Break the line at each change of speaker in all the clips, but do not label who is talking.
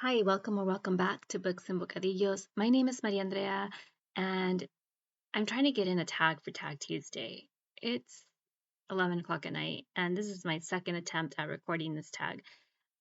Hi, welcome or welcome back to Books and Bocadillos. My name is Maria Andrea, and I'm trying to get in a tag for Tag Tuesday. It's 11 o'clock at night, and this is my second attempt at recording this tag.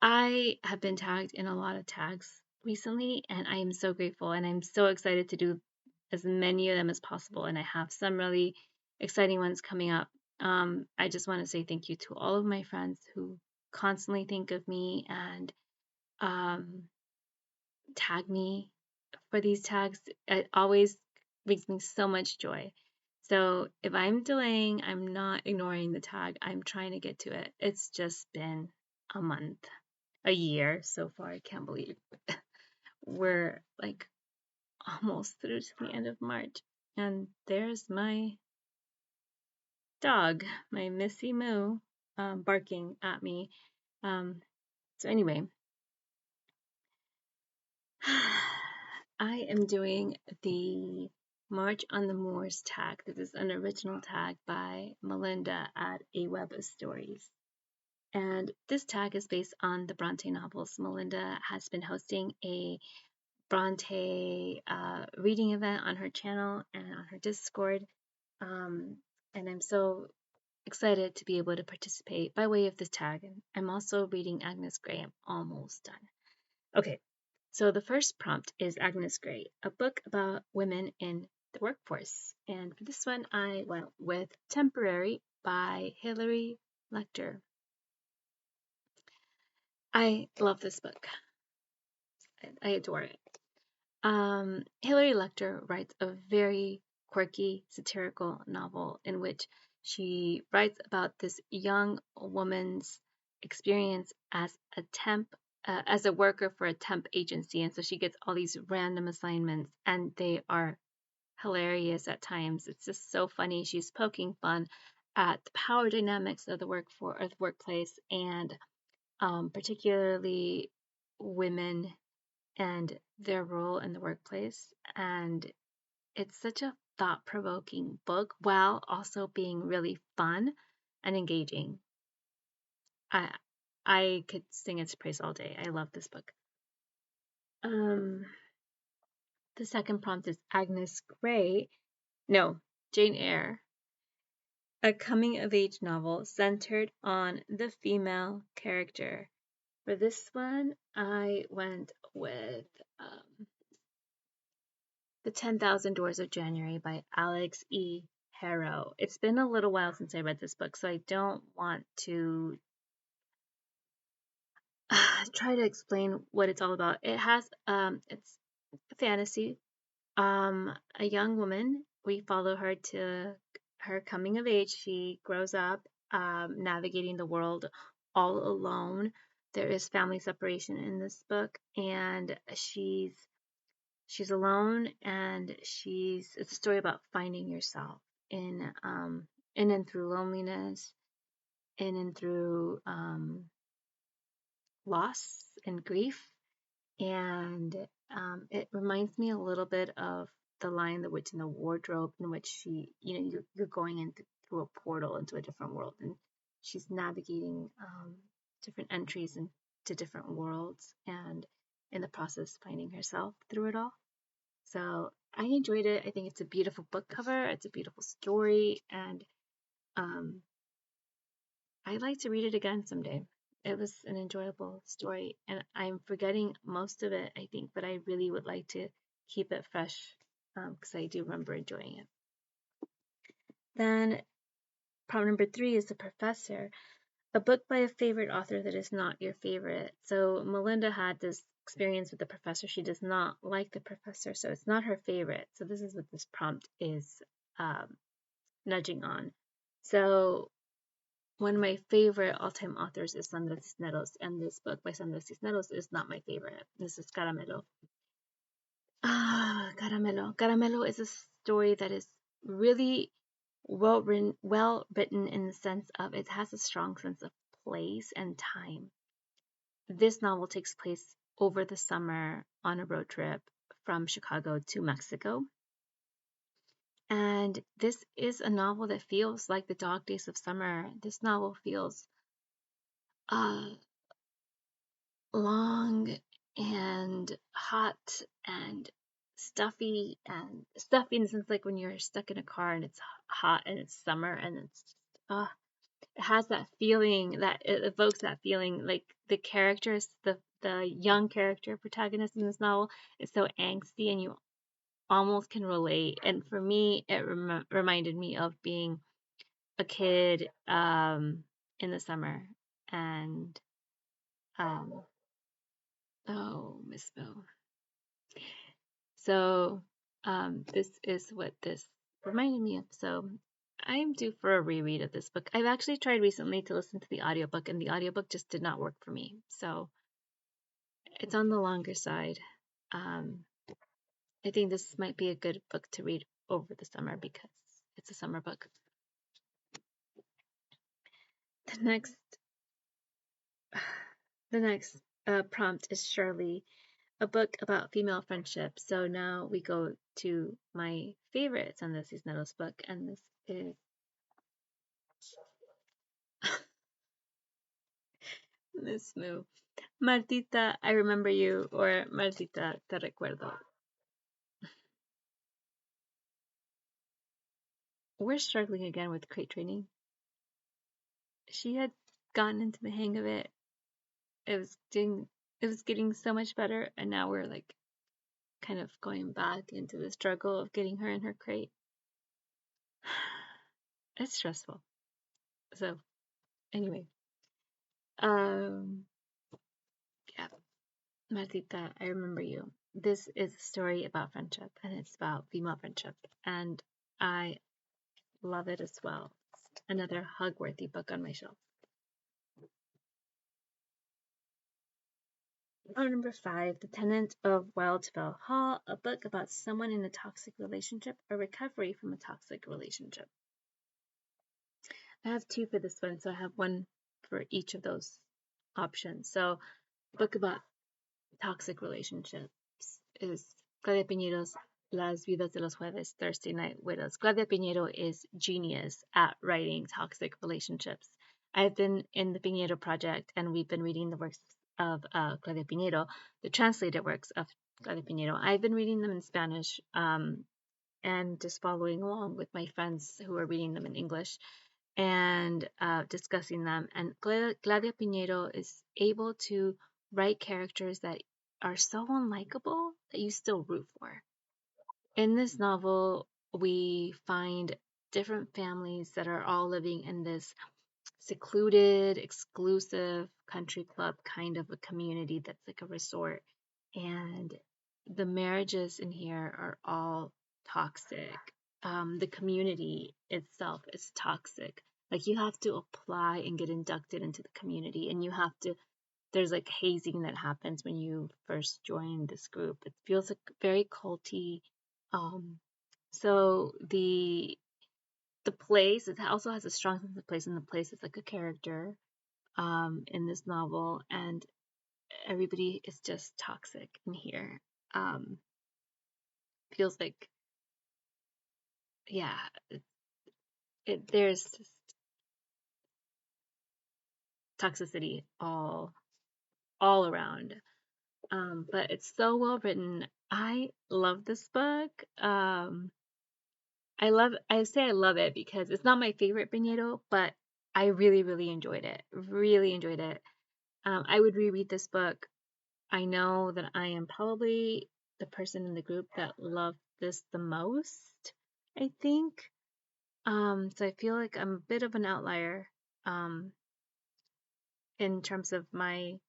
I have been tagged in a lot of tags recently, and I am so grateful, and I'm so excited to do as many of them as possible, and I have some really exciting ones coming up. I just want to say thank you to all of my friends who constantly think of me and um, tag me for these tags. It always brings me so much joy. So if I'm delaying, I'm not ignoring the tag. I'm trying to get to it. It's just been a month, a year so far. I can't believe we're like almost through to the end of March. And there's my dog, my Missy Moo, barking at me. So anyway, I am doing the March on the Moors tag. This is an original tag by Melinda at A Web of Stories. And this tag is based on the Bronte novels. Melinda has been hosting a Bronte reading event on her channel and on her Discord. And I'm so excited to be able to participate by way of this tag. And I'm also reading Agnes Grey. I'm almost done. Okay, so the first prompt is Agnes Grey, a book about women in the workforce. And for this one, I went with Temporary by Hilary Leichter. I love this book. I adore it. Hilary Leichter writes a very quirky, satirical novel in which she writes about this young woman's experience as a temp, as a worker for a temp agency. And so she gets all these random assignments, and they are hilarious at times. It's just so funny. She's poking fun at the power dynamics of the workplace, and particularly women and their role in the workplace. And it's such a thought provoking book while also being really fun and engaging. I I could sing its praise all day. I love this book. Um, the second prompt is Agnes Grey. No, Jane Eyre, a coming of age novel centered on the female character. For this one, I went with The 10,000 Doors of January by Alix E. Harrow. It's been a little while since I read this book, so I don't want to try to explain what it's all about. It's fantasy. A young woman, we follow her to her coming of age. She grows up, navigating the world all alone. There is family separation in this book, and she's alone, and it's a story about finding yourself in and through loneliness, in and through loss and grief. And it reminds me a little bit of The Lion, the Witch, and the Wardrobe, in which you're going through a portal into a different world, and she's navigating different entries into different worlds, and in the process finding herself through it all. So I enjoyed it. I think it's a beautiful book cover. It's a beautiful story, and um, I'd like to read it again someday. It was an enjoyable story, and I'm forgetting most of it, I think, but I really would like to keep it fresh because I do remember enjoying it. Then prompt number 3 is The Professor, a book by a favorite author that is not your favorite. So Melinda had this experience with the professor. She does not like the professor, so it's not her favorite. So this is what this prompt is nudging on. So one of my favorite all-time authors is Sandra Cisneros, and this book by Sandra Cisneros is not my favorite. This is Caramelo. Caramelo. Caramelo is a story that is really well written in the sense of it has a strong sense of place and time. This novel takes place over the summer on a road trip from Chicago to Mexico. And this is a novel that feels like the dog days of summer. This novel feels long and hot and stuffy in the sense like when you're stuck in a car and it's hot and it's summer and it's it has that feeling that it evokes that feeling like the characters the young character protagonist in this novel is so angsty and you almost can relate, and for me it reminded me of being a kid in the summer and oh, Miss Mill. So this is what this reminded me of. So I'm due for a reread of this book. I've actually tried recently to listen to the audiobook, and the audiobook just did not work for me. So it's on the longer side. I think this might be a good book to read over the summer because it's a summer book. The next prompt is Shirley, a book about female friendship. So now we go to my favorites on the Cisneros book, and this is Miss Moo. Martita, I remember you, or Martita, te recuerdo. We're struggling again with crate training. She had gotten into the hang of it. It was getting so much better, and now we're like kind of going back into the struggle of getting her in her crate. It's stressful. So anyway, yeah, Martita, I remember you. This is a story about friendship, and it's about female friendship, and I love it as well. It's another hug-worthy book on my shelf. Number 5, The Tenant of Wildfell Hall, a book about someone in a toxic relationship or recovery from a toxic relationship. I have 2 for this one, so I have 1 for each of those options. So, a book about toxic relationships is Claudia Piñero's Las Vidas de los Jueves, Thursday Night Widows. Claudia Piñero is genius at writing toxic relationships. I've been in the Piñero Project, and we've been reading the works of Claudia Piñero, the translated works of Claudia Piñero. I've been reading them in Spanish and just following along with my friends who are reading them in English and discussing them. And Claudia Piñero is able to write characters that are so unlikable that you still root for. In this novel, we find different families that are all living in this secluded, exclusive country club kind of a community that's like a resort. And the marriages in here are all toxic. The community itself is toxic. Like you have to apply and get inducted into the community, and you have to, there's like hazing that happens when you first join this group. It feels like very culty. So the place, it also has a strong sense of place, and the place is like a character in this novel, and everybody is just toxic in here. Feels like, yeah, there's just toxicity all around. But it's so well written. I love this book. I say I love it because it's not my favorite Piñero, but I really, really enjoyed it. Really enjoyed it. I would reread this book. I know that I am probably the person in the group that loved this the most, I think. So I feel like I'm a bit of an outlier in terms of my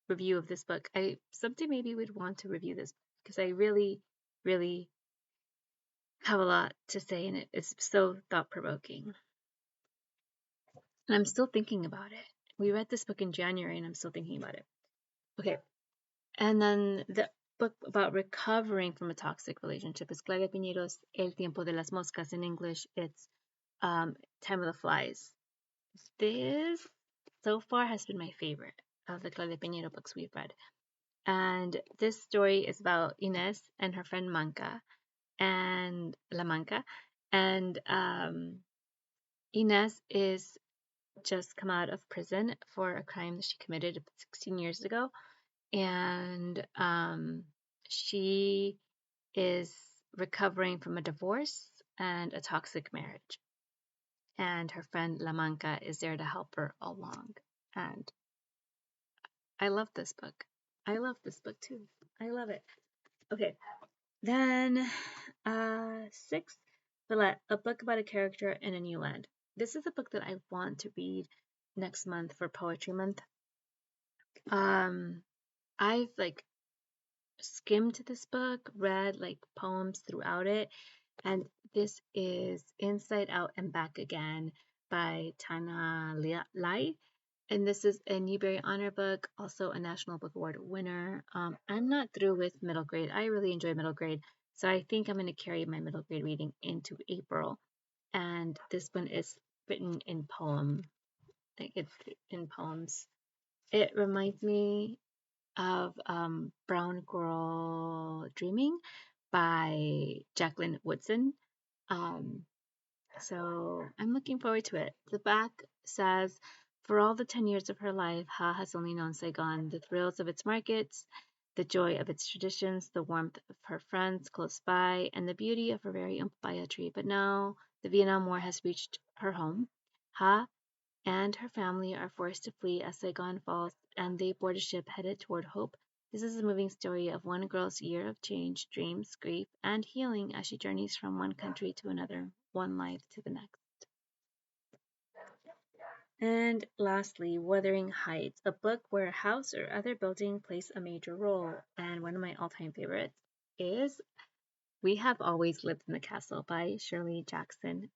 review of this book. I someday maybe would want to review this because I really, really have a lot to say in it. It's so thought-provoking. And I'm still thinking about it. We read this book in January and I'm still thinking about it. Okay. And then the book about recovering from a toxic relationship is Claudia Piñero's El Tiempo de las Moscas. In English, it's Time of the Flies. This, so far, has been my favorite of the Claudia Piñero books we've read. And this story is about Inés and her friend Manca, and La Manca. And Inés is just come out of prison for a crime that she committed 16 years ago. and she is recovering from a divorce and a toxic marriage. And her friend La Manca is there to help her along. And I love this book. I love this book too. I love it. Okay. Then 6, Villette, a book about a character in a new land. This is a book that I want to read next month for Poetry Month. I've like skimmed this book, read like poems throughout it, and this is Inside Out and Back Again by Tana Lai. And this is a Newbery Honor book, also a National Book Award winner. I'm not through with middle grade. I really enjoy middle grade, so I think I'm going to carry my middle grade reading into April. And this one is written in poem, like it's in poems. It reminds me of Brown Girl Dreaming by Jacqueline Woodson. So I'm looking forward to it. The back says, for all the 10 years of her life, Ha has only known Saigon, the thrills of its markets, the joy of its traditions, the warmth of her friends close by, and the beauty of her very own papaya tree. But now the Vietnam War has reached her home. Ha and her family are forced to flee as Saigon falls, and they board a ship headed toward hope. This is a moving story of one girl's year of change, dreams, grief, and healing as she journeys from one country to another, one life to the next. And lastly, Wuthering Heights, a book where a house or other building plays a major role. And one of my all-time favorites is We Have Always Lived in the Castle by Shirley Jackson.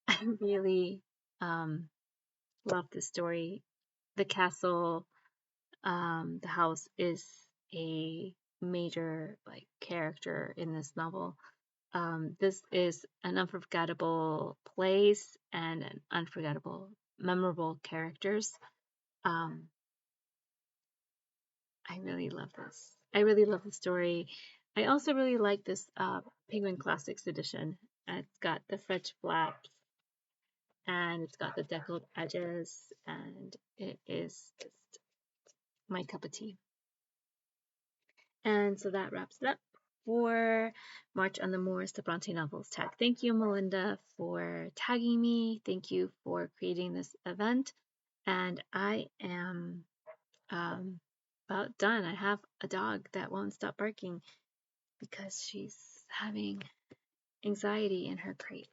I really love this story. The castle, the house is a major like character in this novel. This is an unforgettable place and an unforgettable, memorable characters. Um, I really love this. I really love the story. I also really like this Penguin Classics edition. It's got the French flaps and it's got the deckled edges, and it is just my cup of tea. And so that wraps it up for March on the Moors, the Bronte novels tag. Thank you, Melinda, for tagging me. Thank you for creating this event. And I am about done. I have a dog that won't stop barking because she's having anxiety in her crate.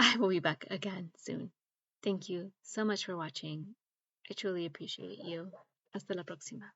I will be back again soon. Thank you so much for watching. I truly appreciate you. Hasta la próxima.